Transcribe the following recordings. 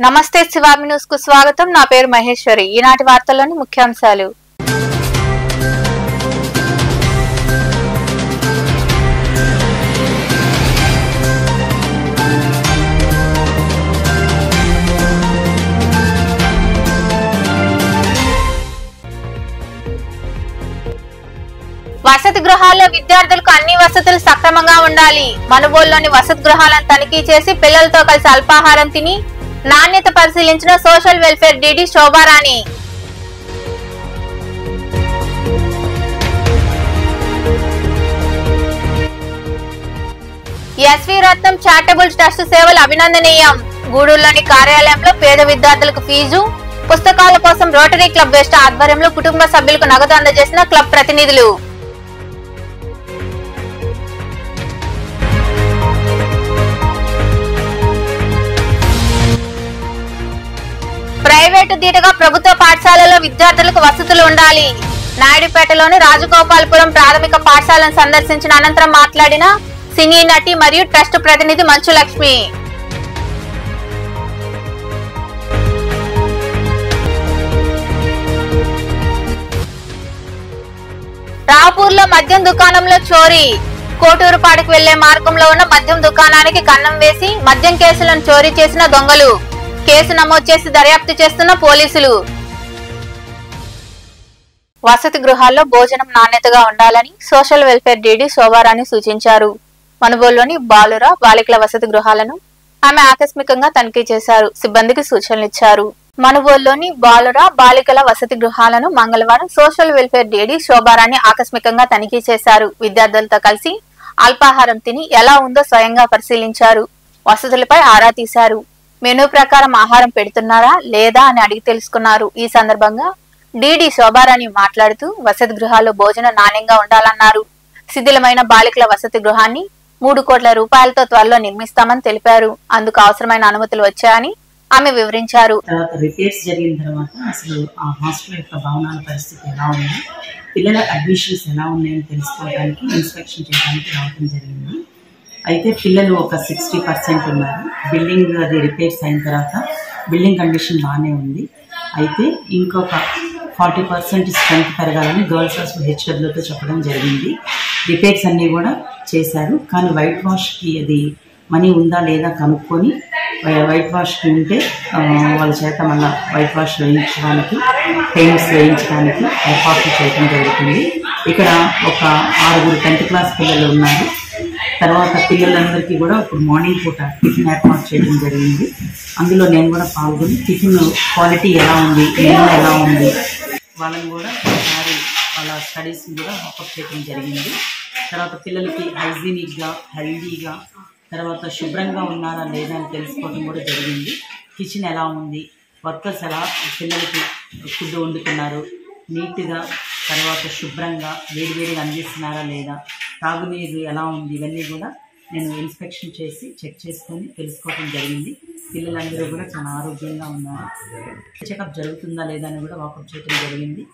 నమస్తే శివామి న్యూస్ కు స్వాగతం. నా పేరు మహేశ్వరి. ఈనాటి వార్తల్లోని ముఖ్యాంశాలు. వసతి గృహాల్లో విద్యార్థులకు అన్ని వసతులు సక్రమంగా ఉండాలి. మనుబోలులోని వసతి గృహాలను తనిఖీ చేసి పిల్లలతో కలిసి అల్పాహారం తిని నాణ్యత పరిశీలించిన social welfare DD Shobharani. SV Ratnam charitable trust సేవలు అభినందనీయం. గూడూరులోని కార్యాలయంలో పేద విద్యార్థులకు ఫీజు, పుస్తకాల కోసం రోటరీ క్లబ్ వెస్ట్ ఆధ్వర్యంలో కుటుంబ సభ్యులకు నగదు అందజేసిన క్లబ్ ప్రతినిధులు. ప్రైవేటు దీటుగా ప్రభుత్వ పాఠశాలలో విద్యార్థులకు వసతులు ఉండాలి. నాయుడుపేటలోని రాజగోపాలపురం ప్రాథమిక పాఠశాలను సందర్శించిన అనంతరం మాట్లాడిన సినీ నటి మరియు ట్రస్ట్ ప్రతినిధి మంచు లక్ష్మి. రాపూర్లో మద్యం దుకాణంలో చోరీ. కోటూరుపాడుకు వెళ్లే మార్గంలో ఉన్న మద్యం దుకాణానికి కన్నం వేసి మద్యం కేసులను చోరీ చేసిన దొంగలు. కేసు నమోదు చేసి దర్యాప్తు చేస్తున్న పోలీసులు. వసతి గృహాల్లో భోజనం నాణ్యతగా ఉండాలని సోషల్ వెల్ఫేర్ డీడీ శోభారాణి సూచించారు. మనుబోలులోని బాలుర బాలికల వసతి గృహాలను ఆమె ఆకస్మికంగా తనిఖీ చేశారు. సిబ్బందికి సూచనలు ఇచ్చారు. మనుబోలులోని బాలుర బాలికల వసతి గృహాలను మంగళవారం సోషల్ వెల్ఫేర్ డీడీ శోభారాణి ఆకస్మికంగా తనిఖీ చేశారు. విద్యార్థులతో కలిసి అల్పాహారం తిని ఎలా ఉందో స్వయంగా పరిశీలించారు. వసతులపై ఆరా తీశారు. మెనూ ప్రకారం ఆహారం పెడుతున్నారా లేదా అని అడిగి తెలుసుకున్నారు. ఈ సందర్భంగా డీడీ శోభారాణి మాట్లాడుతూ వసతి గృహాల్లో భోజనం నాణ్యంగా ఉండాలన్నారు. శిథిలమైన బాలికల వసతి గృహాన్ని 3 కోట్ల రూపాయలతో త్వరలో నిర్మిస్తామని తెలిపారు. అందుకు అవసరమైన అనుమతులు వచ్చాయని ఆమె వివరించారు. రిపేర్స్ జరిగిన తర్వాత అసలు ఆ హాస్టల్ యొక్క భవనాల పరిస్థితి ఎలా ఉంది, పిల్లల అడ్మిషన్స్ ఎలా ఉన్నాయని తెలుసుకోవడానికి ఇన్స్పెక్షన్ చేయడానికి రావడం జరిగింది. అయితే పిల్లలు ఒక 60% ఉన్నారు. బిల్డింగ్ అది రిపేర్స్ అయిన తర్వాత బిల్డింగ్ కండిషన్ బాగానే ఉంది. అయితే ఇంకొక 40% స్ట్రెంత్ పెరగాలని గర్ల్స్ హాస్టల్ హెచ్డబ్ల్యూతో చెప్పడం జరిగింది. రిపేర్స్ అన్నీ కూడా చేశారు. కానీ వైట్ వాష్కి అది మనీ ఉందా లేదా కనుక్కొని వైట్ వాష్కి ఉంటే వాళ్ళ చేత మళ్ళీ వైట్ వాష్ వేయించడానికి, పెయింట్స్ వేయించడానికి ఏర్పాట్లు చేయడం జరుగుతుంది. ఇక్కడ ఒక 6 10th క్లాస్ పిల్లలు ఉన్నారు. తర్వాత పిల్లలందరికీ కూడా ఇప్పుడు మార్నింగ్ పూట టిఫిన్ ఏర్పాటు చేయడం జరిగింది. అందులో నేను కూడా పాల్గొని టిఫిన్ క్వాలిటీ ఎలా ఉంది, మెనూ ఎలా ఉంది, వాళ్ళని కూడా ఒకసారి వాళ్ళ స్టడీస్ కూడా వాకప్ చేయడం జరిగింది. తర్వాత పిల్లలకి హైజీనిక్గా, హెల్దీగా, తర్వాత శుభ్రంగా ఉన్నారా లేదా అని తెలుసుకోవడం కూడా జరిగింది. కిచెన్ ఎలా ఉంది, వర్కర్స్ ఎలా పిల్లలకి ఫుడ్ వండుతున్నారు, నీట్గా, తర్వాత శుభ్రంగా వేడివేడిగా అందిస్తున్నారా లేదా, తాగునీరు ఎలా ఉంది, ఇవన్నీ కూడా నేను ఇన్స్పెక్షన్ చేసి చెక్ చేసుకొని తెలుసుకోవడం జరిగింది. పిల్లలందరూ కూడా చాలా ఆరోగ్యంగా ఉన్నారు. చెకప్ జరుగుతుందా లేదా అని కూడా వాకప్ చేయడం జరిగింది.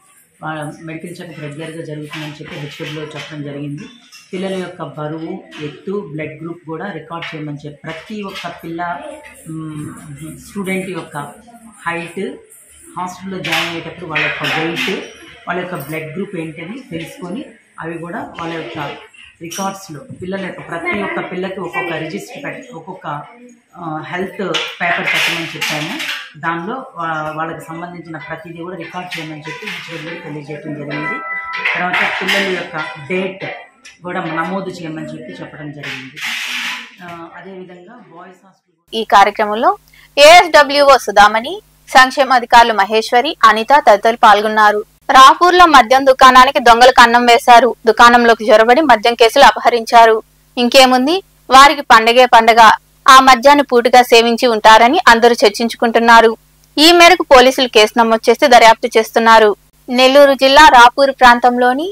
మెడికల్ చెకప్ రెగ్యులర్గా జరుగుతుందని చెప్పి హెచ్డబ్ల్యూలో చెప్పడం జరిగింది. పిల్లల యొక్క బరువు, ఎత్తు, బ్లడ్ గ్రూప్ కూడా రికార్డ్ చేయమని చెప్పి ప్రతి ఒక్క స్టూడెంట్ యొక్క హైట్, హాస్పిటల్లో జాయిన్ అయ్యేటప్పుడు వాళ్ళ యొక్క వెయిట్, వాళ్ళ యొక్క బ్లడ్ గ్రూప్ ఏంటని తెలుసుకొని అవి కూడా వాళ్ళ యొక్క రికార్డ్స్లో పిల్లల యొక్క ప్రతి ఒక్క పిల్లకి ఒక్కొక్క రిజిస్టర్ ఒక్కొక్క హెల్త్ పేపర్ పెట్టమని చెప్పాము. దానిలో వాళ్ళకి సంబంధించిన ప్రతిదీ కూడా రికార్డ్ చేయమని చెప్పి హెచ్డబ్ల్యూ తెలియజేయడం జరిగింది. తర్వాత పిల్లల యొక్క డేట్ కూడా నమోదు చేయమని చెప్పడం జరిగింది. అదేవిధంగా బాయ్స్ హాస్టల్. ఈ కార్యక్రమంలో ఏఎస్డబ్ల్యూఓ సుధామణి, సంక్షేమ అధికారులు మహేశ్వరి, అనిత తదితరులు పాల్గొన్నారు. రాపూర్లో మద్యం దుకాణానికి దొంగలు కన్నం వేశారు. దుకాణంలోకి జొరబడి మద్యం కేసులు అపహరించారు. ఇంకేముంది, వారికి పండగే పండగ. ఆ మద్యాన్ని పూటుగా సేవించి ఉంటారని అందరూ చర్చించుకుంటున్నారు. ఈ మేరకు పోలీసులు కేసు నమోదు చేసి దర్యాప్తు చేస్తున్నారు. నెల్లూరు జిల్లా రాపూర్ ప్రాంతంలోని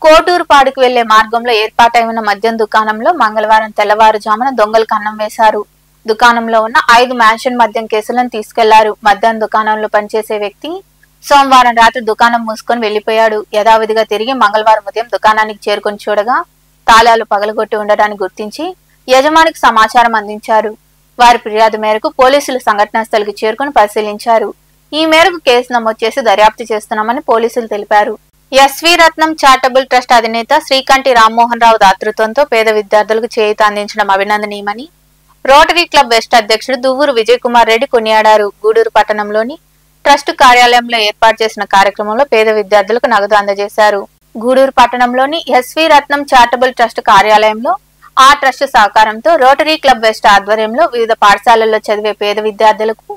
కోటూరుపాడుకు వెళ్లే మార్గంలో ఏర్పాటైన మద్యం దుకాణంలో మంగళవారం తెల్లవారుజామున దొంగలు కన్నం వేశారు. దుకాణంలో ఉన్న 5 మ్యాన్షన్ మద్యం కేసులను తీసుకెళ్లారు. మద్యం దుకాణంలో పనిచేసే వ్యక్తి సోమవారం రాత్రి దుకాణం మూసుకొని వెళ్లిపోయాడు. యథావిధిగా తిరిగి మంగళవారం ఉదయం దుకాణానికి చేరుకొని చూడగా తాళాలు పగలగొట్టి ఉండడాన్ని గుర్తించి యజమానికి సమాచారం అందించారు. వారి ఫిర్యాదు మేరకు పోలీసులు సంఘటనా స్థలికి చేరుకుని పరిశీలించారు. ఈ మేరకు కేసు నమోదు చేసి దర్యాప్తు చేస్తున్నామని పోలీసులు తెలిపారు. ఎస్వి రత్నం చారిటబుల్ ట్రస్ట్ అధినేత శ్రీకంఠి రామ్మోహన్ రావు దాతృత్వంతో పేద విద్యార్థులకు చేయూత అందించడం అభినందనీయమని రోటరీ క్లబ్ వెస్ట్ అధ్యక్షుడు దువ్వూరు విజయ్ కుమార్ రెడ్డి కొనియాడారు. గూడూరు పట్టణంలోని ట్రస్ట్ కార్యాలయంలో ఏర్పాటు చేసిన కార్యక్రమంలో పేద విద్యార్థులకు నగదు అందజేశారు. గూడూరు పట్టణంలోని ఎస్వి రత్నం చారిటబుల్ ట్రస్ట్ కార్యాలయంలో ఆ ట్రస్ట్ సహకారంతో రోటరీ క్లబ్ వెస్ట్ ఆధ్వర్యంలో వివిధ పాఠశాలల్లో చదివే పేద విద్యార్థులకు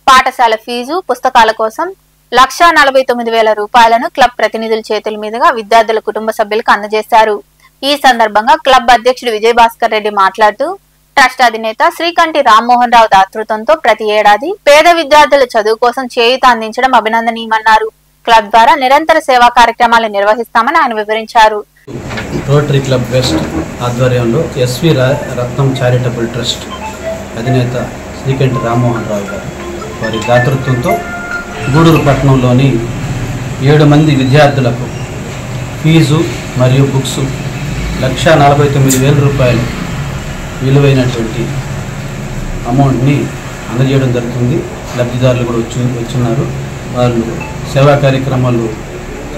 పాఠశాల ఫీజు, పుస్తకాల కోసం 1,49,000 రూపాయలను క్లబ్ ప్రతినిధుల చేతుల మీదుగా విద్యార్థుల కుటుంబ సభ్యులకు అందజేశారు. ఈ సందర్భంగా క్లబ్ అధ్యక్షుడు విజయ్ భాస్కర్ రెడ్డి మాట్లాడుతూ ట్రస్ట్ అధినేత శ్రీకంఠి రామ్మోహన్ రావు దాతృత్వంతో ప్రతి ఏడాది పేద విద్యార్థుల చదువు కోసం చేయూత అందించడం అభినందనీయమన్నారు. క్లబ్ ద్వారా నిరంతర సేవా కార్యక్రమాలు నిర్వహిస్తామని ఆయన వివరించారు. రోటరీ క్లబ్ వెస్ట్ ఆధ్వర్యంలో ఎస్వి రత్నం చారిటబుల్ ట్రస్ట్ అధినేత శ్రీకంఠి రామ్మోహన్ రావు గారు వారి దాతృత్వంతో గూడూరు పట్టణంలోని 7 మంది విద్యార్థులకు ఫీజు మరియు బుక్స్ 1,49,000 రూపాయలు విలువైనటువంటి అమౌంట్ని అందజేయడం జరుగుతుంది. లబ్ధిదారులు కూడా వచ్చున్నారు. వాళ్ళు సేవా కార్యక్రమాలు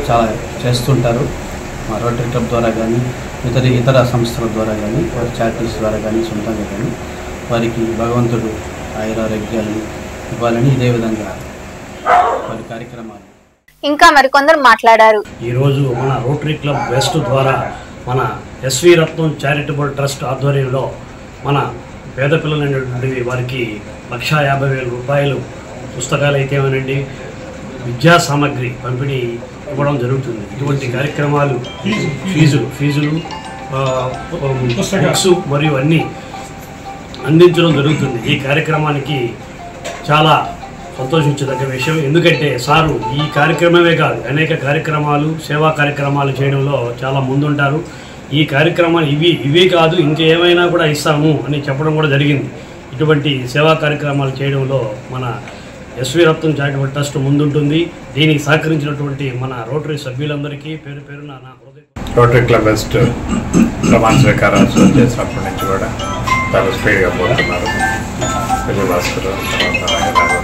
చాలా చేస్తుంటారు. మా రోటరీ క్లబ్ ద్వారా కానీ ఇతర సంస్థల ద్వారా కానీ వారి చారిటీస్ ద్వారా కానీ సొంతంగా కానీ వారికి భగవంతుడు ఆయురారోగ్యాలు ఇవ్వాలని ఇదే విధంగా వారి కార్యక్రమాలు. ఇంకా మరికొందరు మాట్లాడారు. ఈరోజు మన రోటరీ క్లబ్ వెస్ట్ ద్వారా మన ఎస్వి రత్నం చారిటబుల్ ట్రస్ట్ ఆధ్వర్యంలో మన పేద పిల్లలైనటువంటి వారికి 1,50,000 రూపాయలు పుస్తకాలు అయితేమనండి విద్యా సామగ్రి పంపిణీ ఇవ్వడం జరుగుతుంది. ఇటువంటి కార్యక్రమాలు ఫీజులు బుక్స్ మరియు అన్నీ అందించడం జరుగుతుంది. ఈ కార్యక్రమానికి చాలా సంతోషించదగ్గ విషయం. ఎందుకంటే సారు ఈ కార్యక్రమమే కాదు అనేక కార్యక్రమాలు సేవా కార్యక్రమాలు చేయడంలో చాలా ముందుంటారు. ఈ కార్యక్రమాలు ఇవి కాదు ఇంకేమైనా కూడా ఇస్తాము అని చెప్పడం కూడా జరిగింది. ఇటువంటి సేవా కార్యక్రమాలు చేయడంలో మన ఎస్వి రత్నం చారిటబుల్ ట్రస్ట్ ముందుంటుంది. దీనికి సహకరించినటువంటి మన రోటరీ సభ్యులందరికీ పేరు పేరున నా హృదయం. రోటరీ క్లబ్ వెస్ట్ ప్రమాణ స్వీకారాలు చేసినప్పటి నుంచి కూడా చాలా స్పీడ్గా పోతున్నారు. విజయ్ భాస్కర్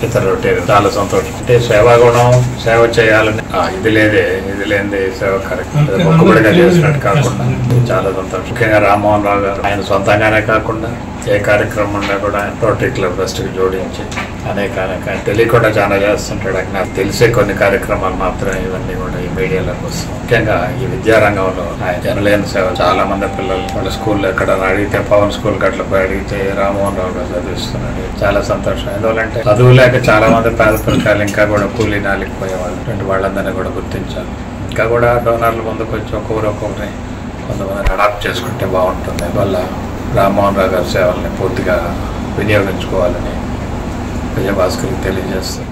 ఇతర రొటీన్ చాలా సంతోషం. అంటే సేవా గుణం సేవ చేయాలని ఇది లేనిది సేవ కార్యక్రమం మొక్కుబడిగా చేసినట్టు కాకుండా చాలా సంతోషం. ముఖ్యంగా రామ్మోహన్ రావు గారు ఆయన సొంతంగానే కాకుండా ఏ కార్యక్రమం ఉన్నా కూడా రోటరీ క్లబ్ వెస్ట్కి జోడించి అనేక తెలియకుండా చాలా చేస్తుంటాడు. నాకు తెలిసే కొన్ని కార్యక్రమాలు మాత్రమే ఇవన్నీ కూడా ఈ మీడియాలోకి వస్తాం. ముఖ్యంగా ఈ విద్యారంగంలో ఆయన జనలేని సేవ. చాలా మంది పిల్లలు వాళ్ళ స్కూల్లో ఎక్కడ అడిగితే పవన్ స్కూల్ గట్ల పోయి అడిగితే రామ్మోహన్ రావు గారు చదివిస్తున్నాడు. చాలా సంతోషం. ఎందువల్లంటే చదువు లేక చాలా మంది పేద పిల్లకాయలు ఇంకా కూడా కూలీ నాలిపోయేవాళ్ళు. వాళ్ళందరినీ కూడా గుర్తించాలి. ఇంకా కూడా డోనర్లు ముందుకు వచ్చి ఒక్కొక్కరిని కొంతమంది అడాప్ట్ చేసుకుంటే బాగుంటుంది. అందువల్ల రామ్మోహన్ రావు గారి సేవల్ని పూర్తిగా వినియోగించుకోవాలని విజయభాస్కర్కి తెలియజేస్తారు.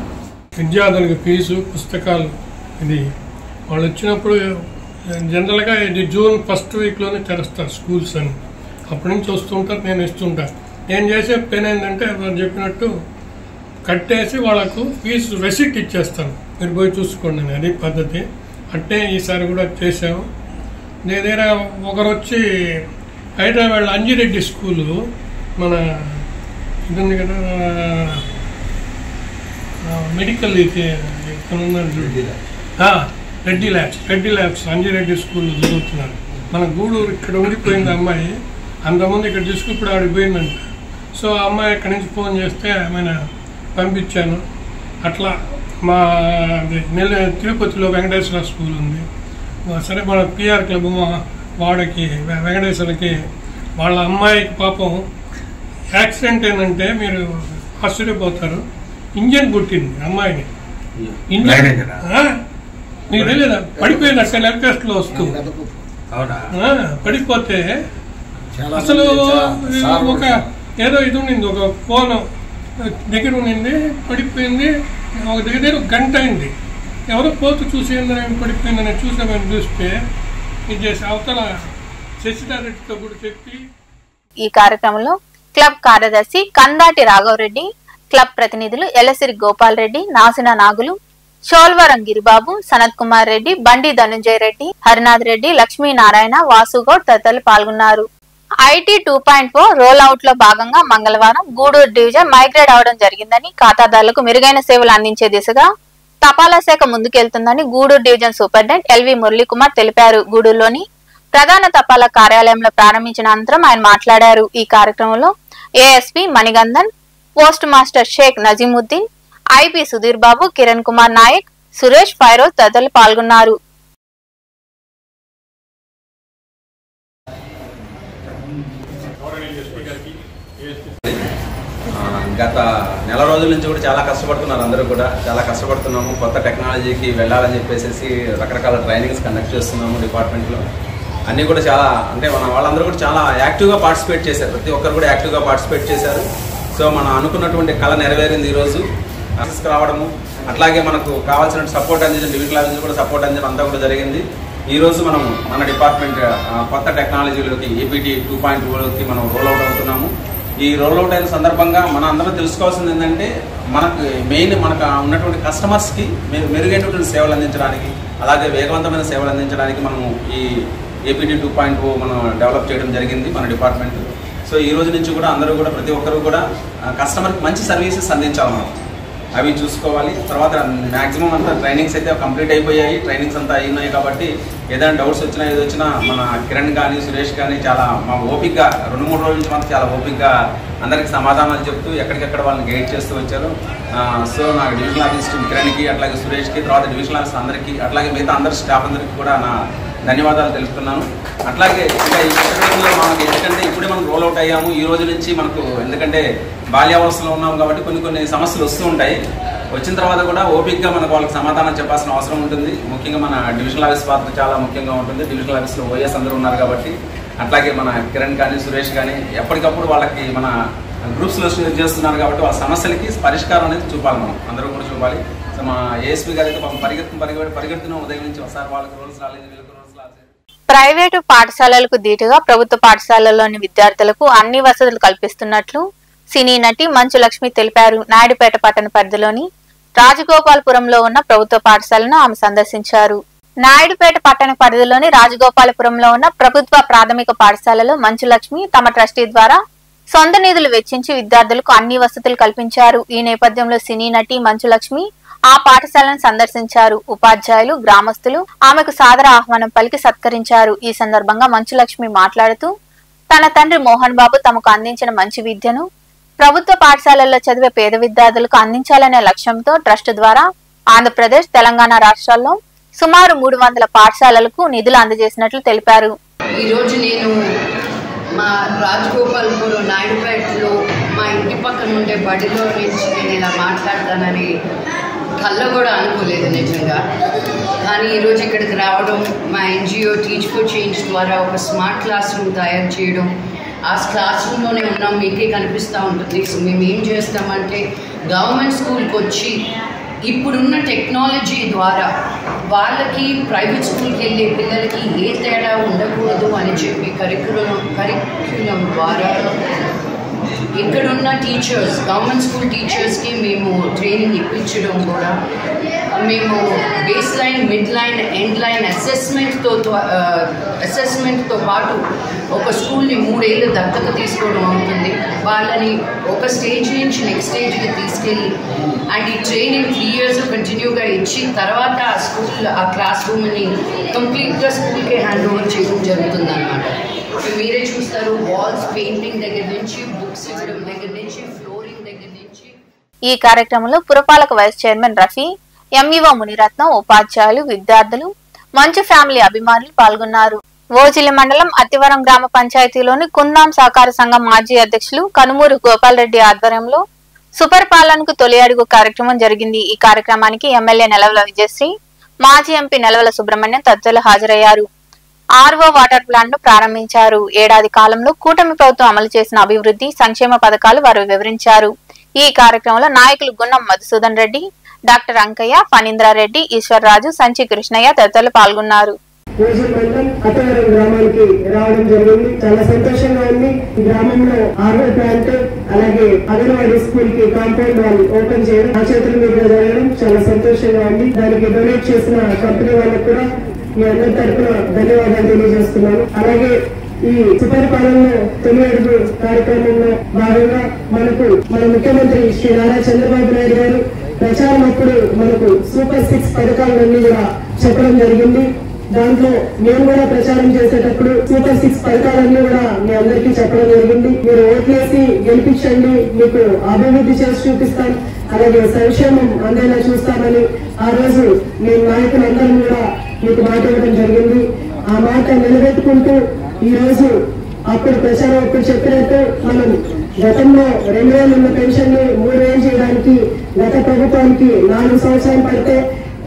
విద్యార్థులకు ఫీజు పుస్తకాలు ఇది వాళ్ళు వచ్చినప్పుడు జనరల్గా ఇది జూన్ ఫస్ట్ వీక్లోనే తెరుస్తారు స్కూల్స్ అని. అప్పటి నుంచి వస్తుంటారు, నేను ఇస్తుంటాను. నేను చేసే పని ఏంటంటే వాళ్ళు చెప్పినట్టు కట్టేసి వాళ్ళకు ఫీజు రెసిప్ట్ ఇచ్చేస్తాను, మీరు పోయి చూసుకోండి అని. అది పద్ధతి. అట్టే ఈసారి కూడా చేసాము. దగ్గర ఒకరు వచ్చి హైదరాబాద్ అంజిరెడ్డి స్కూలు మన ఇది ఉంది కదా మెడికల్ ఇక్కడ ఉందండి రెడ్డి ల్యాబ్స్ అంజిరెడ్డి స్కూల్లో చదువుతున్నారు. మన గూడూరు ఇక్కడ ఉండిపోయింది అమ్మాయి. అంతకుముందు ఇక్కడ తీసుకు ఇప్పుడు ఆవిడ పోయిందంట. సో ఆ అమ్మాయి ఇక్కడి నుంచి ఫోన్ చేస్తే ఆమెను పంపించాను. అట్లా మా తిరుపతిలో వెంకటేశ్వర స్కూల్ ఉంది. సరే మన పిఆర్ క్లబ్ వాడకి వెంకటేశ్వరకి వాళ్ళ అమ్మాయికి పాపం యాక్సిడెంట్ ఏంటంటే మీరు ఆశ్చర్యపోతారు, ఇంజన్ పుట్టింది అమ్మాయిని. ఇంజన్ మీకు తెలియదా? పడిపోయినట్టు లెక్కస్ట్లో వస్తూ పడిపోతే అసలు ఒక ఏదో ఇది ఉండింది, ఒక ఫోన్ దగ్గర ఉండింది, పడిపోయింది. ఒక దగ్గర గంట అయింది. ఎవరో పోతూ చూసేందని పడిపోయిందని చూసామని చూస్తే ఇది చేసి అవతల శశిధారెడ్డితో కూడా చెప్పి. ఈ కార్యక్రమంలో క్లబ్ కార్యదర్శి కందాటి రాఘవరెడ్డి, క్లబ్ ప్రతినిధులు ఎల్లసిరి గోపాల్ రెడ్డి, నాసిన నాగులు, చోల్వరం గిరిబాబు, సనత్ కుమార్ రెడ్డి, బండి ధనుంజయ రెడ్డి, హరినాథ్ రెడ్డి, లక్ష్మీనారాయణ, వాసుగౌడ్ తదితరులు పాల్గొన్నారు. ఐటీ 2.0 రోల్ అవుట్ లో భాగంగా మంగళవారం గూడూరు డివిజన్ మైగ్రేట్ అవడం జరిగిందని, ఖాతాదారులకు మెరుగైన సేవలు అందించే దిశగా తపాలా శాఖ ముందుకెళ్తుందని గూడూరు డివిజన్ సూపరింటెండెంట్ ఎల్వి మురళీకుమార్ తెలిపారు. గూడూరులోని ప్రధాన తపాలా కార్యాలయంలో ప్రారంభించిన అనంతరం ఆయన మాట్లాడారు. ఈ కార్యక్రమంలో ASP Manigandhan, post master Sheikh Nazimuddin, IP Sudheer Babu, Kiran Kumar Nayak, Suresh, Feroz తదితరులు పాల్గొన్నారు. గత నెల రోజుల నుంచి కూడా చాలా కష్టపడుతున్నారు. అందరూ కూడా చాలా కష్టపడుతున్నాము. కొత్త టెక్నాలజీకి వెళ్ళాలని చెప్పేసి రకరకాల ట్రైనింగ్స్ కండక్ట్ చేస్తున్నాము డిపార్ట్మెంట్లో. అన్నీ కూడా చాలా అంటే మన వాళ్ళందరూ కూడా చాలా యాక్టివ్గా పార్టిసిపేట్ చేశారు. ప్రతి ఒక్కరు కూడా యాక్టివ్గా పార్టిసిపేట్ చేశారు. సో మనం అనుకున్నటువంటి కళ నెరవేరింది ఈరోజు రావడము. అట్లాగే మనకు కావాల్సిన సపోర్ట్ అందించడం, డివిజనల్ ఆఫీసులు కూడా సపోర్ట్ అందించడం అంతా కూడా జరిగింది. ఈరోజు మనం మన డిపార్ట్మెంట్ కొత్త టెక్నాలజీలోకి ఏపీటీ 2.0లోకి మనం రోల్అవుట్ అవుతున్నాము. ఈ రోల్అవుట్ అయిన సందర్భంగా మన అందరూ తెలుసుకోవాల్సింది ఏంటంటే మనకు మెయిన్ మనకు ఉన్నటువంటి కస్టమర్స్కి మెరుగైనటువంటి సేవలు అందించడానికి, అలాగే వేగవంతమైన సేవలు అందించడానికి మనము ఈ ఏపీటీ 2.0 మనం డెవలప్ చేయడం జరిగింది మన డిపార్ట్మెంట్. సో ఈ రోజు నుంచి కూడా అందరూ కూడా ప్రతి ఒక్కరు కూడా కస్టమర్కి మంచి సర్వీసెస్ అందించాలి మనం, అవి చూసుకోవాలి. తర్వాత మ్యాక్సిమం అంతా ట్రైనింగ్స్ అయితే కంప్లీట్ అయిపోయాయి. ట్రైనింగ్స్ అంతా అయినాయి కాబట్టి ఏదైనా డౌట్స్ వచ్చినా ఏది వచ్చినా మన కిరణ్ కానీ సురేష్ కానీ చాలా మా ఓపిక్గా 2-3 రోజుల నుంచి మాత్రం చాలా ఓపిక్గా అందరికీ సమాధానాలు చెప్తూ ఎక్కడికెక్కడ వాళ్ళని గైడ్ చేస్తూ వచ్చారు. సో నాకు డివిజనల్ ఆఫీస్ కిరణ్కి, అట్లాగే సురేష్కి, తర్వాత డివిజనల్ ఆఫీస్ అందరికీ, అట్లాగే మిగతా అందరి స్టాఫ్ అందరికీ కూడా నా ధన్యవాదాలు తెలుపుతున్నాను. అట్లాగే ఇంకా ఈ విషయంలో మనకి ఎందుకంటే ఇప్పుడే మనం రోల్అవుట్ అయ్యాము. ఈ రోజు నుంచి మనకు ఎందుకంటే బాల్యావస్థలో ఉన్నాం కాబట్టి కొన్ని సమస్యలు వస్తూ ఉంటాయి. వచ్చిన తర్వాత కూడా ఓపిక్గా మనకు వాళ్ళకి సమాధానం చెప్పాల్సిన అవసరం ఉంటుంది. ముఖ్యంగా మన డివిజనల్ ఆఫీస్ పాత్ర చాలా ముఖ్యంగా ఉంటుంది. డివిజనల్ ఆఫీస్లో ఓఎస్ అందరూ ఉన్నారు కాబట్టి, అట్లాగే మన కిరణ్ కానీ సురేష్ కానీ ఎప్పటికప్పుడు వాళ్ళకి మన గ్రూప్స్లో చేస్తున్నారు కాబట్టి వాళ్ళ సమస్యలకి పరిష్కారం అనేది చూపాలి, మనం అందరూ కూడా చూపాలి. సో మా ఏఎస్పీ గారు అయితే పరిగెడుతున్నాం ఉదయం నుంచి. ఒకసారి వాళ్ళకి రూల్స్ రాలేదు, వీళ్ళకి రూల్స్ రాలేదు. ప్రైవేటు పాఠశాలలకు దీటుగా ప్రభుత్వ పాఠశాలల్లోని విద్యార్థులకు అన్ని వసతులు కల్పిస్తున్నట్లు సినీ నటి మంచు లక్ష్మి తెలిపారు. నాయుడుపేట పట్టణ పరిధిలోని రాజగోపాలపురంలో ఉన్న ప్రభుత్వ పాఠశాలను ఆమె సందర్శించారు. నాయుడుపేట పట్టణ పరిధిలోని రాజగోపాలపురంలో ఉన్న ప్రభుత్వ ప్రాథమిక పాఠశాలలో మంచు లక్ష్మి తమ ట్రస్టీ ద్వారా సొంత నిధులు వెచ్చించి విద్యార్థులకు అన్ని వసతులు కల్పించారు. ఈ నేపథ్యంలో సినీ నటి మంచు లక్ష్మి ఆ పాఠశాలను సందర్శించారు. ఉపాధ్యాయులు, గ్రామస్తులు ఆమెకు సాదర ఆహ్వానం పలికి సత్కరించారు. ఈ సందర్భంగా మంచు లక్ష్మి మాట్లాడుతూ తన తండ్రి మోహన్ బాబు తమకు అందించిన మంచి విద్యను ప్రభుత్వ పాఠశాలల్లో చదివే పేద విద్యార్థులకు అందించాలనే లక్ష్యంతో ట్రస్ట్ ద్వారా ఆంధ్రప్రదేశ్, తెలంగాణ రాష్ట్రాల్లో సుమారు 300 పాఠశాలలకు నిధులు అందజేసినట్లు తెలిపారు. ఈ రోజు నేను మా రాజగోపాల్పురం నాయుడుపేటలో మా ఇంటి పక్కన ఉండే బడిలో నుంచి నేను ఇలా మాట్లాడతానని కల్లో కూడా అనుకోలేదు నిజంగా. కానీ ఈరోజు ఇక్కడికి రావడం, మా ఎన్జిఓ టీచ్ ఫర్ చేంజ్ ద్వారా ఒక స్మార్ట్ క్లాస్ రూమ్ తయారు చేయడం, ఆ క్లాస్ రూమ్లోనే ఉన్నాం, మీకే కనిపిస్తూ ఉంటుంది. సో మేము ఏం చేస్తామంటే గవర్నమెంట్ స్కూల్కి వచ్చి ఇప్పుడున్న టెక్నాలజీ ద్వారా వాళ్ళకి ప్రైవేట్ స్కూల్కి వెళ్ళే పిల్లలకి ఏ తేడా ఉండకూడదు అని చెప్పి కరిక్యులం ద్వారా ఇక్కడున్న టీచర్స్, గవర్నమెంట్ స్కూల్ టీచర్స్కి మేము ట్రైనింగ్ ఇప్పించడం కూడా, మేము base line, mid line, end line అసెస్మెంట్తో పాటు ఒక స్కూల్ని 3 ఏళ్ళు దత్తత తీసుకోవడం అవుతుంది. వాళ్ళని ఒక స్టేజ్ నుంచి నెక్స్ట్ స్టేజ్కి తీసుకెళ్ళి అండ్ ఈ ట్రైనింగ్ 3 years కంటిన్యూగా ఇచ్చి తర్వాత ఆ స్కూల్, ఆ క్లాస్ రూమ్ని కంప్లీట్గా స్కూల్కే హ్యాండ్ ఓవర్ చేయడం జరుగుతుంది అన్నమాట. మీరే చూస్తారు, వాల్స్ పెయింటింగ్ దగ్గర నుంచి, బుక్స్ ఇవ్వడం దగ్గర నుంచి, ఫ్లోరింగ్ దగ్గర నుంచి. ఈ కార్యక్రమంలో పురపాలక vice chairman Rafi, MEO Muniratnam, ఉపాధ్యాయులు, విద్యార్థులు, మంచు ఫ్యామిలీ అభిమానులు పాల్గొన్నారు. ఓజిలి మండలం అత్తివరం గ్రామ పంచాయతీలోని కుందాం సహకార సంఘం మాజీ అధ్యక్షులు కనుమూరు గోపాల్ రెడ్డి ఆధ్వర్యంలో సుపరిపాలనకు తొలి అడుగు కార్యక్రమం జరిగింది. ఈ కార్యక్రమానికి ఎమ్మెల్యే నెలవల విజయశ్రీ, మాజీ ఎంపీ నెలవల సుబ్రహ్మణ్యం తదితరులు హాజరయ్యారు. ఆర్ఓ వాటర్ ప్లాంట్ ను ప్రారంభించారు. ఏడాది కాలంలో కూటమి ప్రభుత్వం అమలు చేసిన అభివృద్ధి, సంక్షేమ పథకాలు వారు వివరించారు. ఈ కార్యక్రమంలో నాయకులు గున్నం మధుసూదన్ రెడ్డి, డాక్టర్ అంకయ్య, ఫణీంద్రారెడ్డి, ఈశ్వర్రాజు, సంచి కృష్ణయ్య తదితరులు పాల్గొన్నారు. అత్తవరం గ్రామానికి రావడం జరిగింది. చాలా సంతోషంగా ఉంది. ఈ గ్రామంలో ఆర్ఓ ప్లాంట్, అలాగే అంగన్వాడీ స్కూల్ కి కాంపౌండ్ వాల్ ఓపెన్ చేయడం, ఆ చేతుల మీద జరగడం చాలా సంతోషంగా ఉంది. దానికి డొనేట్ చేసిన కంపెనీ వాళ్ళకు కూడా మీ అందరి తరఫున ధన్యవాదాలు తెలియజేస్తున్నాను. అలాగే ఈ సుపరిపాలనలో తొలి అడుగు కార్యక్రమంలో భాగంగా మన ముఖ్యమంత్రి శ్రీ నారా చంద్రబాబు నాయుడు గారు ప్రచారం అప్పుడు మనకు సూపర్ 6 పథకాలన్నీ కూడా చెప్పడం జరిగింది. దాంట్లో మేము కూడా ప్రచారం చేసేటప్పుడు సూపర్ 6 పథకాలన్నీ కూడా మీ అందరికీ చెప్పడం జరిగింది. మీరు ఓట్లేసి గెలిపించండి, మీకు అభివృద్ధి చేసి చూపిస్తాం, అలాగే సంక్షేమం అందేలా చూస్తామని ఆ రోజు మేము నాయకులందరం కూడా మీకు మాట ఇవ్వడం జరిగింది. ఆ మాట నిలబెట్టుకుంటూ ఈ రోజు అప్పుడు ప్రచారం అప్పుడు చెప్పినట్టు మనం గతంలో 2000 ఉన్న పెన్షన్ ని 3000 చేయడానికి గత ప్రభుత్వానికి 4 సంవత్సరాలు పడితే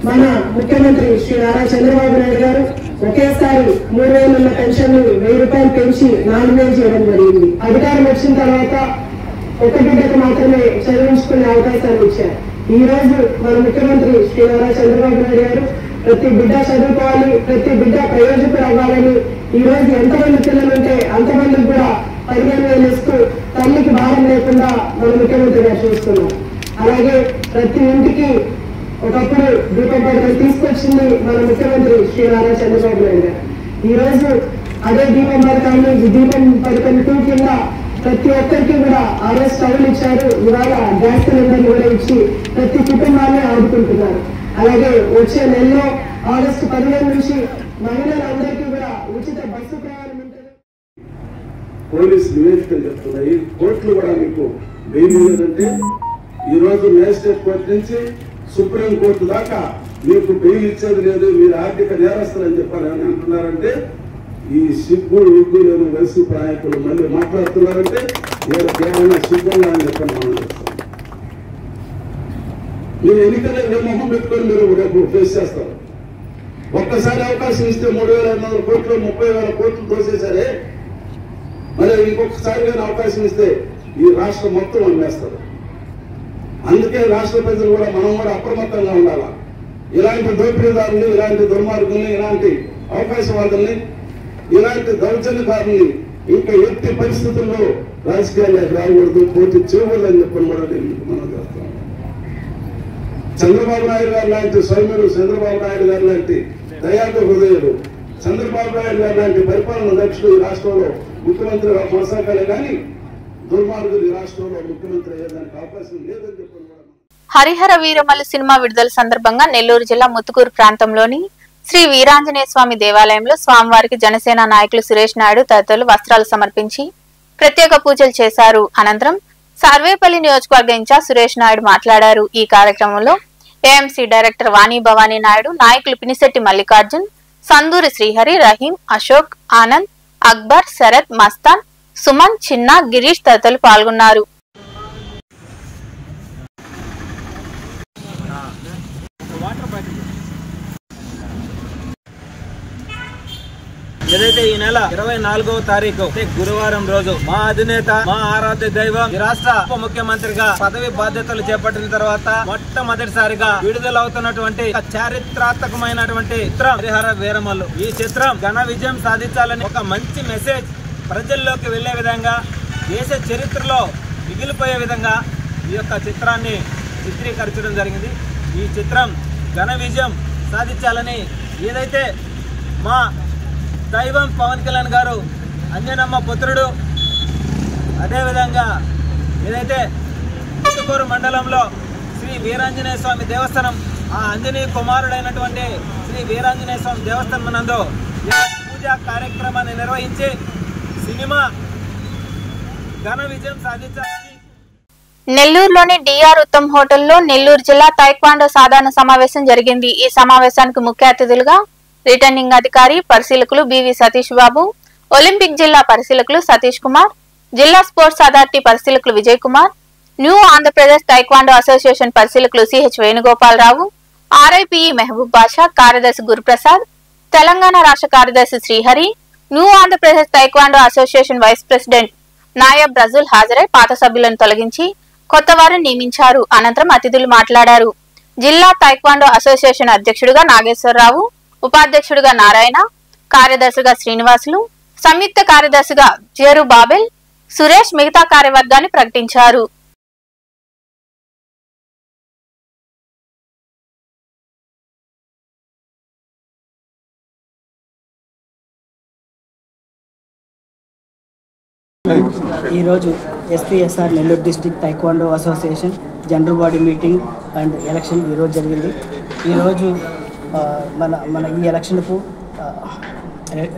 మన ముఖ్యమంత్రి శ్రీ నారా చంద్రబాబు నాయుడు గారు ఒకేసారి 3000 ఉన్న పెన్షన్ ని 1000 రూపాయలు పెంచి 4000 చేయడం జరిగింది. అధికారం వచ్చిన తర్వాత ఒక బిడ్డకు మాత్రమే చదివించుకునే అవకాశాన్ని ఇచ్చారు. ఈ రోజు మన ముఖ్యమంత్రి శ్రీ నారా చంద్రబాబు నాయుడు గారు ప్రతి బిడ్డ చదువుకోవాలి, ప్రతి బిడ్డ ప్రయోజకుడు అవ్వాలని ఈ రోజు ఎంతమంది పిల్లలు ఉంటే అంతమందికి కూడా 15,000 ఇస్తూ తల్లికి భారం లేకుండా మన ముఖ్యమంత్రి గారు చూస్తున్నారు. అలాగే ప్రతి ఇంటికి ఒకప్పుడు దీపం పథకం తీసుకొచ్చింది మన ముఖ్యమంత్రి శ్రీ నారా చంద్రబాబు నాయుడు గారు. ఈ రోజు అదే దీపం పథకాన్ని దీపం పథకం 2 కింద ప్రతి ఒక్కరికి కూడా ఆ రోజు స్టవ్లు ఇచ్చారు. ఇవాళ గ్యాస్ సిలిండర్లు కూడా ఇచ్చి ప్రతి కుటుంబాన్ని ఆదుకుంటున్నారు. అలాగే వచ్చే నెలలో ఆగస్టు 15 నుంచి మహిళలందరికీ కూడా ఉచిత బస్సు ప్రయాణం ఉంటుంది. పోలీసు నివేదికలు చెప్తున్నాయి, కోర్టులు కూడా మీకు బెయిల్ లేదంటే ఈ రోజు మేజిస్ట్రేట్ కోర్టు నుంచి సుప్రీం కోర్టు దాకా మీకు బెయిల్ ఇచ్చేది లేదు, మీరు ఆర్థిక నేరస్తులని చెప్పారు అని అంటున్నారంటే ఈ సిగ్గులు ఉగ్గు లేని వైసీపీ నాయకులు మళ్ళీ మాట్లాడుతున్నారంటే వీళ్ళకి ఏమైనా సిగ్గుందా అని చెప్పని మనం చేస్తాం. మీరు ఎన్నికల్లో మొహం పెట్టుకొని మీరు రేపు ఫేస్ చేస్తారు. ఒక్కసారి అవకాశం ఇస్తే 3,500 కోట్లు 30,000 కోట్లు దోసేశారే, మరి ఇంకొకసారి కానీ అవకాశం ఇస్తే ఈ రాష్ట్రం మొత్తం అమ్మేస్తారు. అందుకే రాష్ట్ర ప్రజలు కూడా మనం కూడా అప్రమత్తంగా ఉండాలా. ఇలాంటి దోపిడీదారుల్ని, ఇలాంటి దుర్మార్గుల్ని, ఇలాంటి అవకాశవాదుల్ని, ఇలాంటి దౌర్జన్యదారుల్ని ఇంకా ఎట్టి పరిస్థితుల్లో రాజకీయాలకు రాకూడదు, పోటీ చేయకూడదని చెప్పని కూడా నేను మనం చేస్తాం. చంద్రబాబు నాయుడు గారు లాంటి స్వయములు, చంద్రబాబు నాయుడు గారు లాంటి దయాతో హృదయులు, చంద్రబాబు నాయుడు గారు లాంటి పరిపాలన దక్షుడు ఈ రాష్ట్రంలో ముఖ్యమంత్రి కొనసాగాలే కానీ దుర్మార్గులు ఈ రాష్ట్రంలో ముఖ్యమంత్రి అయ్యేదానికి అవకాశం లేదని చెప్పని కూడా. హరిహర వీరమల్లు సినిమా విడుదల సందర్భంగా నెల్లూరు జిల్లా ముత్తుకూరు ప్రాంతంలోని శ్రీ వీరాంజనేయ స్వామి దేవాలయంలో స్వామివారికి జనసేన నాయకులు సురేష్ నాయుడు తదితరులు వస్త్రాలు సమర్పించి ప్రత్యేక పూజలు చేశారు. అనంతరం సర్వేపల్లి నియోజకవర్గ ఇన్ఛార్జ్ సురేష్ నాయుడు మాట్లాడారు. ఈ కార్యక్రమంలో ఏఎంసీ డైరెక్టర్ వాణి భవానీ నాయుడు, నాయకులు పినిశెట్టి మల్లికార్జున్, సందూరి శ్రీహరి, రహీం, అశోక్, ఆనంద్, అక్బర్, శరత్, మస్తాన్, సుమన్, చిన్న, గిరీష్ తదితరులు పాల్గొన్నారు. ఏదైతే ఈ నెల 24వ తారీఖు గురువారం రోజు మా అధినేత, మా ఆరాధ్య దైవం, ఈ రాష్ట్ర ఉప ముఖ్యమంత్రిగా పదవి బాధ్యతలు చేపట్టిన తర్వాత మొట్టమొదటిసారిగా విడుదలవుతున్నటువంటి చారిత్రాత్మకమైనటువంటి చిత్రం హరిహర వీరమల్లు. ఈ చిత్రం ఘన విజయం సాధించాలని ఒక మంచి మెసేజ్ ప్రజల్లోకి వెళ్లే విధంగా, దేశ చరిత్రలో మిగిలిపోయే విధంగా ఈ యొక్క చిత్రాన్ని చిత్రీకరించడం జరిగింది. ఈ చిత్రం ఘన విజయం సాధించాలని ఏదైతే మా దైవం పవన్ కళ్యాణ్ గారు, అంజనమ్మ పుత్రుడు, అదేవిధంగా ఏదైతే ముత్తుకూరు మండలంలో శ్రీ వీరాంజనేయ స్వామి దేవస్థానం, ఆ ఆంజనేయ కుమారుడైనటువంటి శ్రీ వీరాంజనేయ స్వామి దేవస్థానం నందు పూజా కార్యక్రమాన్ని నిర్వహించి సినిమా ఘన విజయం సాధించాలని నెల్లూరులోని డిఆర్ ఉత్తమ్ హోటల్లో నెల్లూరు జిల్లా తైక్వాండో సాధారణ సమావేశం జరిగింది. ఈ సమావేశానికి ముఖ్య అతిథులుగా రిటర్నింగ్ అధికారి పరిశీలకులు బివి సతీష్ బాబు, ఒలింపిక్ జిల్లా పరిశీలకులు సతీష్ కుమార్, జిల్లా స్పోర్ట్స్ అథారిటీ పరిశీలకులు Vijay Kumar, new Andhra Pradesh taekwondo association పరిశీలకులు సిహెచ్ వేణుగోపాలరావు, ఆర్ఐపిఈ మెహబూబ్ బాషా, కార్యదర్శి గురుప్రసాద్, తెలంగాణ రాష్ట్ర కార్యదర్శి Srihari, new Andhra Pradesh taekwondo association vice president Nayab Razul హాజరై పాత సభ్యులను తొలగించి కొత్త వారిని నియమించారు. అనంతరం అతిథులు మాట్లాడారు. జిల్లా తైక్వాండో అసోసియేషన్ అధ్యక్షుడిగా నాగేశ్వరరావు, ఉపాధ్యక్షుడిగా నారాయణ, కార్యదర్శిగా శ్రీనివాసులు, సంయుక్త కార్యదర్శిగా జేరు బాబెల్, సురేష్ మిగతా కార్యవర్గాన్ని ప్రకటించారు. ఈరోజు SPSR Nellore district taekwondo association general body meeting and election ఈరోజు జరిగింది. ఈరోజు మన ఈ ఎలక్షన్కు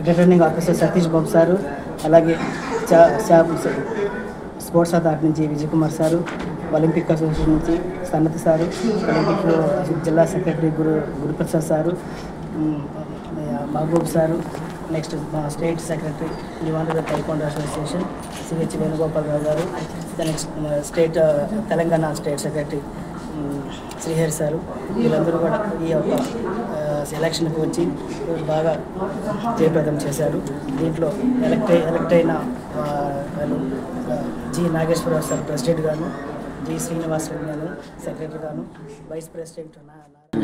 returning officer Satish Babu sir, అలాగే స్పోర్ట్స్ అథారిటీ నుంచి Vijay Kumar sir, Olympic association నుంచి సన్నత్ సారు, ఒలింపిక్ జిల్లా secretary Guruprasad sir, Mahaboob sir, next state secretary యువనగర్ టైక్వాండో అసోసియేషన్ సిహెచ్ వేణుగోపాలరావు గారు, next state Telangana state secretary Srihari sir, వీళ్ళందరూ కూడా ఈ యొక్క ఎలక్షన్కి వచ్చి బాగా జయప్రదం చేశారు. దీంట్లో ఎలక్ట్ అయిన జి నాగేశ్వరరావు సార్ ప్రెసిడెంట్ గాను, జి శ్రీనివాస్ రెడ్డి గాను సెక్రటరీ గాను, వైస్ ప్రెసిడెంట్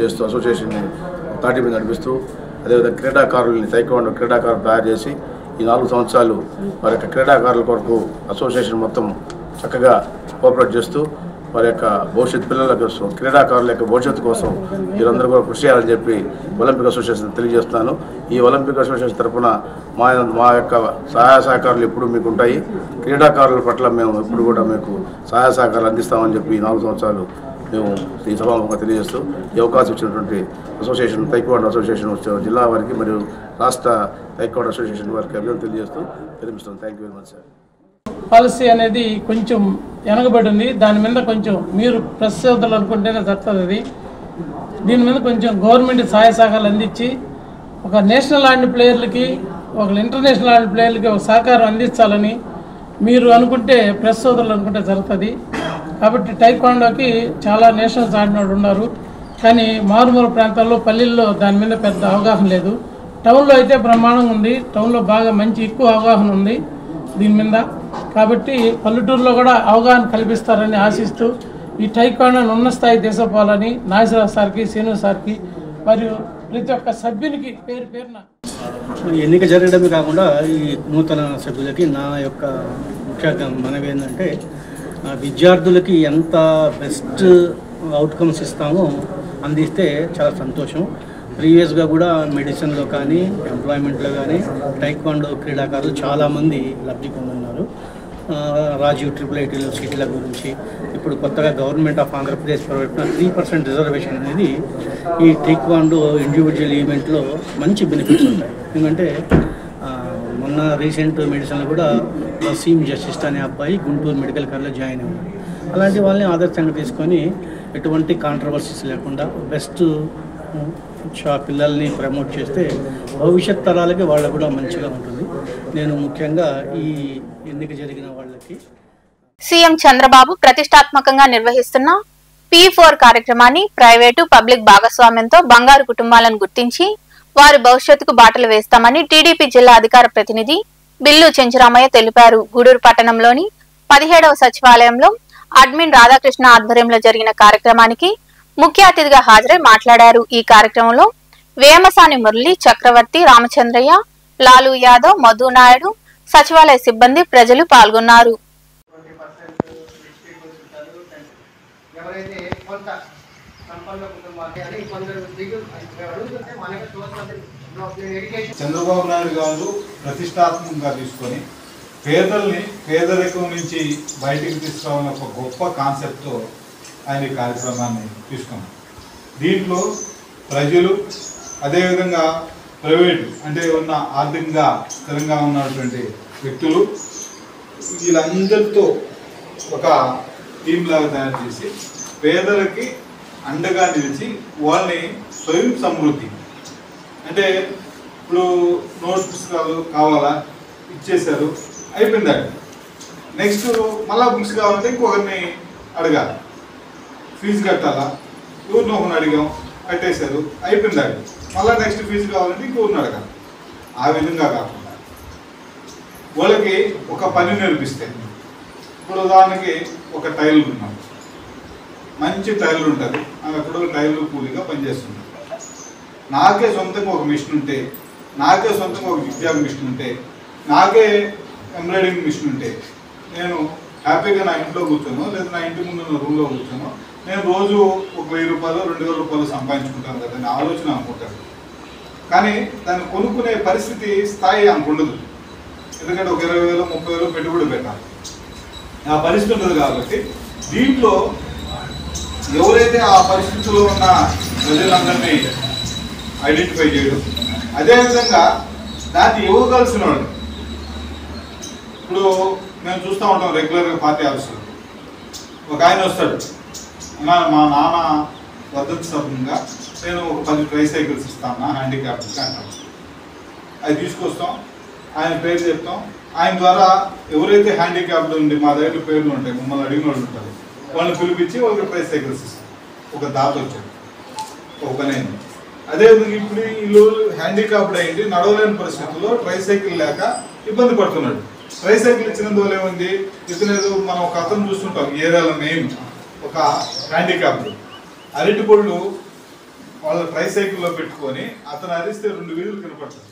చేస్తూ అసోసియేషన్ని తాటి మీద నడిపిస్తూ అదేవిధంగా క్రీడాకారులని టైక్వాండో క్రీడాకారులు తయారు చేసి ఈ 4 సంవత్సరాలు వారి యొక్క క్రీడాకారుల కొరకు అసోసియేషన్ మొత్తం చక్కగా కోఆపరేట్ చేస్తూ వారి యొక్క భవిష్యత్తు పిల్లల కోసం క్రీడాకారుల యొక్క భవిష్యత్తు కోసం వీరందరూ కూడా కృషి చేయాలని చెప్పి ఒలింపిక్ అసోసియేషన్ తెలియజేస్తున్నాను. ఈ ఒలింపిక్ అసోసియేషన్ తరఫున మా యొక్క సహాయ సహకారాలు ఎప్పుడు మీకు ఉంటాయి. క్రీడాకారుల పట్ల మేము ఎప్పుడు కూడా మీకు సహాయ సహకారాలు అందిస్తామని చెప్పి 4 సంవత్సరాలు మేము ఈ సభాముఖంగా తెలియజేస్తూ ఈ అవకాశం ఇచ్చినటువంటి అసోసియేషన్ టైక్వాండో అసోసియేషన్ జిల్లా వారికి మరియు రాష్ట్ర టైక్వాండో అసోసియేషన్ వారికి అభినందనలు తెలియజేస్తూ విరమిస్తున్నాను. Thank you very much sir. Policy అనేది కొంచెం వెనకబడి ఉంది. దాని మీద కొంచెం మీరు ప్రెస్ సోదరులు అనుకుంటేనే జరుగుతుంది. అది దీని మీద కొంచెం గవర్నమెంట్ సహాయ సహకారాలు అందించి ఒక నేషనల్ ఆడిన ప్లేయర్లకి ఒక ఇంటర్నేషనల్ ఆడిన ప్లేయర్లకి ఒక సహకారం అందించాలని మీరు అనుకుంటే ప్రెస్ సోదరులు అనుకుంటే జరుగుతుంది. కాబట్టి టైక్వాండోకి చాలా నేషనల్స్ ఆడిన వాళ్ళు ఉన్నారు, కానీ మారుమూల ప్రాంతాల్లో పల్లెల్లో దాని మీద పెద్ద అవగాహన లేదు. టౌన్లో అయితే బ్రహ్మాండంగా ఉంది. టౌన్లో బాగా మంచి ఎక్కువ అవగాహన ఉంది దీని మీద. కాబట్టి పల్లెటూరులో కూడా అవగాహన కల్పిస్తారని ఆశిస్తూ ఈ టైక్వాండోని ఉన్న స్థాయి తీసుకుపోవాలని నాగేశ్వరరావు సార్కి, శ్రీను సార్కి మరియు ప్రతి ఒక్క సభ్యునికి పేరున ఎన్నిక జరగడమే కాకుండా ఈ నూతన సభ్యులకి నా యొక్క ముఖ్య మనవి ఏంటంటే విద్యార్థులకి ఎంత బెస్ట్ అవుట్కమ్స్ ఇస్తామో అందిస్తే చాలా సంతోషం. ప్రీవియస్గా కూడా మెడిసిన్లో కానీ ఎంప్లాయ్మెంట్లో కానీ టైక్వాండో క్రీడాకారులు చాలామంది లబ్ధి పొందున్నారు. రాజీవ్ IIIT సీట్ల గురించి ఇప్పుడు కొత్తగా గవర్నమెంట్ ఆఫ్ ఆంధ్రప్రదేశ్ ప్రవేశించిన 3% రిజర్వేషన్ అనేది ఈ టైక్వాండో ఇండివిజువల్ ఈవెంట్లో మంచి బెనిఫిట్స్ ఉంటాయి. ఎందుకంటే మొన్న రీసెంట్ మెడిసిన్లో కూడా వసీం జస్టిస్ట్ అనే అబ్బాయి గుంటూరు మెడికల్ కాలేజ్లో జాయిన్ అయ్యారు. అలాంటి వాళ్ళని ఆదర్శంగా తీసుకొని ఎటువంటి కాంట్రవర్సీస్ లేకుండా బెస్ట్ పిల్లల్ని ప్రమోట్ చేస్తే భవిష్యత్ తరాలకి వాళ్ళకు కూడా మంచిగా ఉంటుంది. నేను ముఖ్యంగా ఈ ఎన్నిక జరిగిన వాళ్ళకి సీఎం చంద్రబాబు ప్రతిష్టాత్మకంగా నిర్వహిస్తున్న P4 కార్యక్రమాన్ని ప్రైవేటు పబ్లిక్ భాగస్వామ్యంతో బంగారు కుటుంబాలను గుర్తించి వారి భవిష్యత్తుకు బాటలు వేస్తామని టీడీపీ జిల్లా అధికార ప్రతినిధి బిల్లు చెంచురామయ్య తెలిపారు. గూడూరు పట్టణంలోని 17వ సచివాలయంలో అడ్మిన్ రాధాకృష్ణ ఆధ్వర్యంలో జరిగిన కార్యక్రమానికి ముఖ్య అతిథిగా హాజరై మాట్లాడారు. ఈ కార్యక్రమంలో వేమసాని మురళి, చక్రవర్తి, రామచంద్రయ్య, లాలు యాదవ్, మధు నాయుడు, సచివాలయ సిబ్బంది, ప్రజలు పాల్గొన్నారు. చంద్రబాబు నాయుడు గారు ప్రతిష్టాత్మకంగా తీసుకొని పేదల్ని పేదరికం నుంచి బయటికి తీసుకురావాలని ఒక గొప్ప కాన్సెప్ట్తో ఆయన ఈ కార్యక్రమాన్ని తీసుకున్నారు. దీంట్లో ప్రజలు అదేవిధంగా ప్రైవేటు అంటే ఉన్న ఆర్థికంగా స్థిరంగా ఉన్నటువంటి వ్యక్తులు వీళ్ళందరితో ఒక టీం లాగా తయారు చేసి పేదలకి అండగా నిలిచి వాళ్ళని స్వయం సమృద్ధి అంటే ఇప్పుడు నోట్ పుస్తకాలు కావాలా ఇచ్చేశారు అయిపోయింది. నెక్స్ట్ మళ్ళా బుక్స్ కావాలంటే ఇంకొకరిని అడగాలి, ఫీజు కట్టాలా, ఎవరిని ఒకరిని అడిగాం కట్టేశారు అయిపోయింది. మళ్ళీ నెక్స్ట్ ఫీజు కావాలంటే ఇంకొకరిని అడగాలి. ఆ విధంగా కాకుండా వాళ్ళకి ఒక పని నేర్పిస్తే ఇప్పుడు ఉదాహరణకి ఒక టైలర్ ఉన్నాం, మంచి టైలర్ ఉంటుంది, ఆమె ఎక్కడో టైలర్ కూలీగా పనిచేస్తుంది. నాకే సొంతంగా ఒక మిషన్ ఉంటే, నాకే సొంతంగా ఒక విద్యార్థి మిషన్ ఉంటే, నాకే ఎంబ్రాయిడింగ్ మిషన్ ఉంటే నేను హ్యాపీగా నా ఇంట్లో కూర్చోను లేదా నా ఇంటి ముందు ఉన్న రూమ్లో కూర్చోను నేను రోజు ఒక 1000 రూపాయలు 2000 రూపాయలు సంపాదించుకుంటాను కదా అని ఆలోచన అనుకుంటాను. కానీ దాన్ని కొనుక్కునే పరిస్థితి స్థాయి అనుకుండదు. ఎందుకంటే ఒక 20,000 30,000 పెట్టుబడి పెట్టాలి, ఆ పరిస్థితి ఉంటుంది. కాబట్టి దీంట్లో ఎవరైతే ఆ పరిస్థితుల్లో ఉన్న ప్రజలందరినీ ఐడెంటిఫై చేయడం, అదేవిధంగా దాన్ని ఇవ్వగలిసిన వాళ్ళు. ఇప్పుడు మేము చూస్తూ ఉంటాం రెగ్యులర్గా పార్టీ ఆఫీసులో ఒక ఆయన వస్తాడు, మా నాన్న వర్ధంతి సందర్భంగా నేను ఒక 10 ట్రైసైకిల్స్ ఇస్తాను హ్యాండిక్యాప్కి అంటాం. అది తీసుకొస్తాం, ఆయన పేరు చెప్తాం. ఆయన ద్వారా ఎవరైతే హ్యాండిక్యాప్డ్ ఉండి మా దగ్గర పేర్లు ఉంటాయి, మమ్మల్ని అడిగిన వాళ్ళు ఉంటారు, వాళ్ళని పిలిపించి వాళ్ళకి ట్రైసైకిల్స్ ఇస్తాం. ఒక దాత వచ్చాడు, ఒక పని అయింది. అదేవిధంగా ఇప్పుడు వీళ్ళు హ్యాండిక్యాప్డ్ అయింది, నడవలేని పరిస్థితుల్లో ట్రైసైకిల్ లేక ఇబ్బంది పడుతున్నాడు. ట్రైసైకిల్ ఇచ్చినందువల్ల ఏముంది, ఇతనేదో మనం ఒక అతను చూస్తుంటాం ఏరియాలో మెయిన్ ఒక హ్యాండిక్యాప్డ్ అరటి పళ్ళు వాళ్ళ ట్రైసైకిల్లో పెట్టుకొని అతను అరిస్తే 2 వీధులు కనపడుతుంది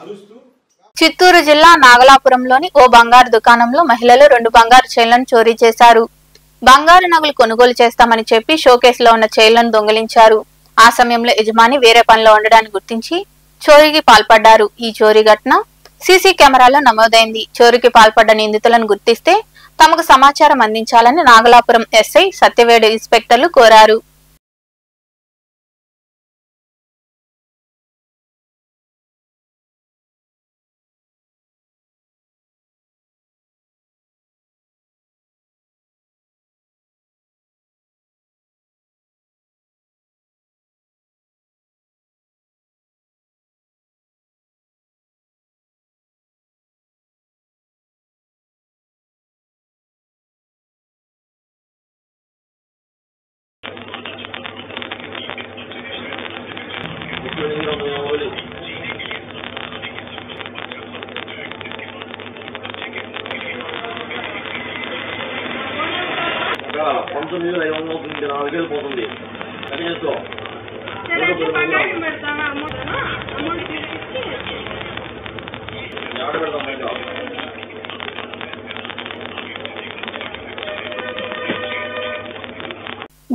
అరుస్తూ. చిత్తూరు జిల్లా నాగలాపురంలోని ఓ బంగారు దుకాణంలో మహిళలు 2 బంగారు చైన్లను చోరీ చేశారు. బంగారు నగలు కొనుగోలు చేస్తామని చెప్పి షోకేస్ లో ఉన్న చైన్లను దొంగిలించారు. ఆ సమయంలో యజమాని వేరే పనిలో ఉండడాన్ని గుర్తించి చోరీకి పాల్పడ్డారు. ఈ చోరీ ఘటన సీసీ కెమెరాలో నమోదైంది. చోరీకి పాల్పడ్డ నిందితులను గుర్తిస్తే తమకు సమాచారం అందించాలని నాగలాపురం ఎస్ఐ సత్యవేడు ఇన్స్పెక్టర్లు కోరారు.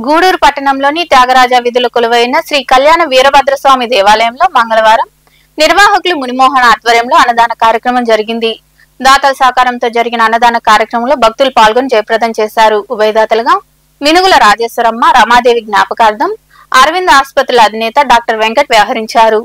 గూడూరు పట్టణంలోని త్యాగరాజ వీధిలో కొలువైన శ్రీ కళ్యాణ వీరభద్రస్వామి దేవాలయంలో మంగళవారం నిర్వాహకులు మునిమోహన్ ఆధ్వర్యంలో అన్నదాన కార్యక్రమం జరిగింది. దాతల సహకారంతో జరిగిన అన్నదాన కార్యక్రమంలో భక్తులు పాల్గొని జయప్రదం చేశారు. ఉభయదాతలుగా మినుగుల రాజేశ్వరమ్మ రమాదేవి జ్ఞాపకార్థం అరవింద్ ఆసుపత్రుల అధినేత డాక్టర్ వెంకట్ వ్యవహరించారు.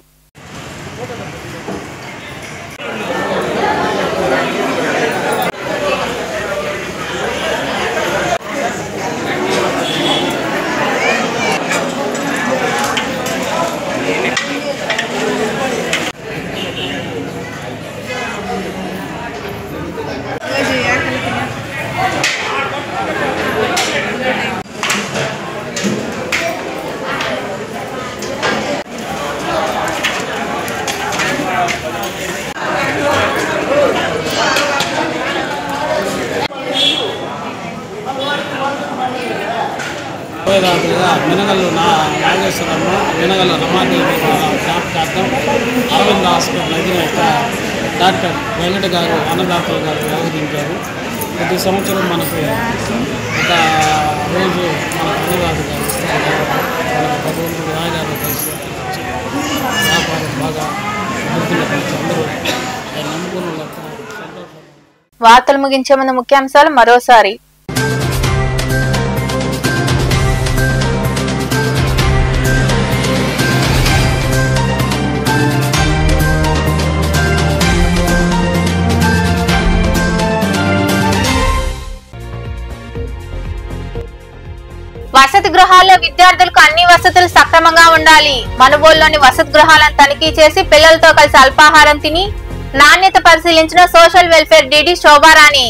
ఉభయదాతలుగా మినగల్లు నాగేశ్వరమ్మ మినగల్ల రమాదేవి జ్ఞాపకార్థం అరవింద్ హాస్పిటల్ అధినేత డాక్టర్ వెంకట గారు అన్నదాతలు గారు వ్యవహరించారు. ప్రతి సంవత్సరం మనకు ఒక రోజు మన అన్నదాత గారు భగవంతుడు రాయగారు కలిసి వ్యాపారం బాగా అభివృద్ధిలో కలిసి అందరూ నమ్ముకున్న సంతోషం. వార్తలు ముగించే ముందు ముఖ్యాంశాలు మరోసారి. వసతి గృహాల్లో విద్యార్థులకు అన్ని వసతులు సక్రమంగా ఉండాలి. మనుబోలులోని వసతి గృహాలను తనిఖీ చేసి పిల్లలతో కలిసి అల్పాహారం తిని నాణ్యత పరిశీలించిన social welfare DD Shobharani.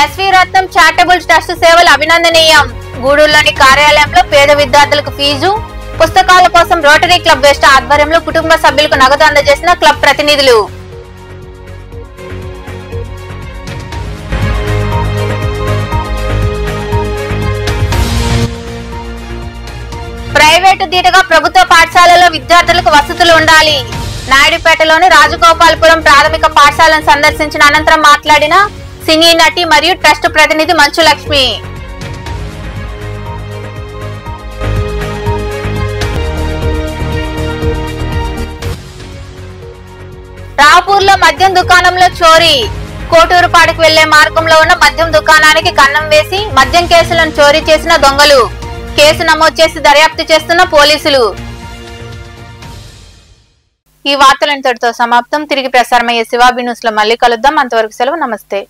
SV Ratnam charitable trust సేవలు అభినందనీయం. గూడూరులోని కార్యాలయంలో పేద విద్యార్థులకు ఫీజు పుస్తకాల కోసం రోటరీ క్లబ్ వెస్ట్ ఆధ్వర్యంలో కుటుంబ సభ్యులకు నగదు అందజేసిన క్లబ్ ప్రతినిధులు. ప్రైవేటు ధీటుగా ప్రభుత్వ పాఠశాలలో విద్యార్థులకు వసతులు ఉండాలి. నాయుడుపేటలోని రాజగోపాలపురం ప్రాథమిక పాఠశాలను సందర్శించిన అనంతరం మాట్లాడిన సినీ నటి మరియు ట్రస్ట్ ప్రతినిధి మంచు లక్ష్మి. రాపూర్లో మద్యం దుకాణంలో చోరీ. కోటూరుపాడుకు వెళ్లే మార్గంలో ఉన్న మద్యం దుకాణానికి కన్నం వేసి మద్యం కేసులను చోరీ చేసిన దొంగలు. కేసు నమోదు చేసి దర్యాప్తు చేస్తున్న పోలీసులు. ఈ వార్తలు ఇంతటితో సమాప్తం. తిరిగి ప్రసారమయ్యే శివాబి న్యూస్ లో మళ్ళీ కలుద్దాం. అంతవరకు సెలవు. నమస్తే.